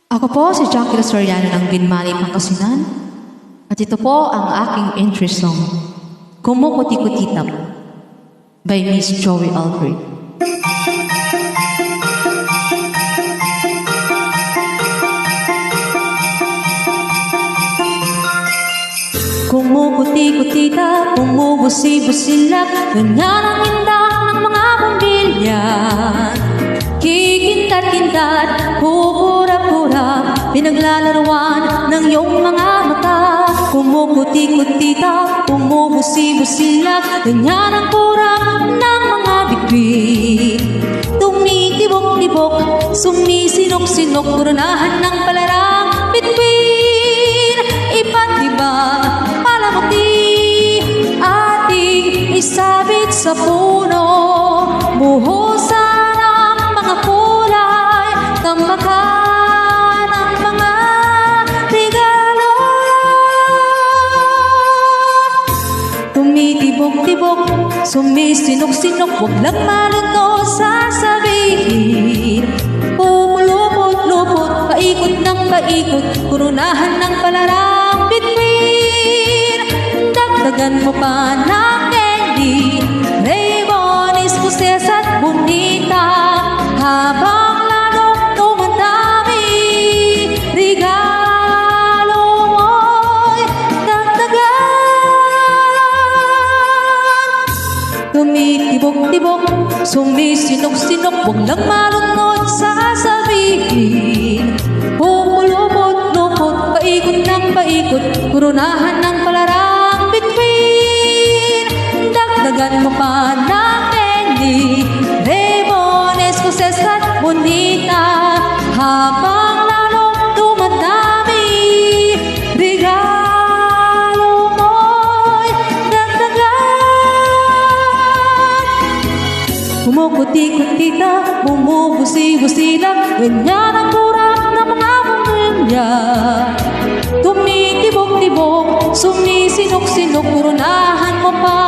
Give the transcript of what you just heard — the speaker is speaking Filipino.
Ako po si Jackie Soriano ng Binmani, Pangasinan. At ito po ang aking entry song, Kumukuti-Kutitap by Miss Joey Albert. Kumukuti-kutitap, bumubusi-busilap, ganyan ang indang ng mga bumbilya. Kikintat-kintat, pupura-pura, pinaglalaruan ng iyong mga mata. Kumukuti-kutitap, bumubusi-busilap, ganyan ang kurang ng mga bibig. Tumitibok-tibok, sumisinok-sinok, kurunahan ng palarang bitbit. Iba't ibang palamuti, ating isabit sa puno. Buhusan ang mga kulay, tamakan ang mga regalo. Tumitibok-tibok, sumisinok-sinok, huwag lang malunod sasabihin. Pumulupot-lupot, paikot ng paikot, kurunahan ng palarang bitbit. Dagdagan mo pa ng candy, Raymond, Escocés at Bonita, habang lalong dumadami, regalo mo'y dagdagan. Tumitibok-tibok, sumisinok-sinok, huwag lang malunod sasabihin. Pumulupot-lupot, paikot ng paikot, kurunahan ng palarang bitbit. Dagdagan mo pa ng candy, Raymond, Escocés at Bonita, habang lalong dumadami, regalo mo'y dagdagan. Kumukuti-kutitap, bumubusi-busilap, ganyan ang kurap ng mga pamilya. Tumitibok-tibok, sumisinok-sinok, kurunahan mo pa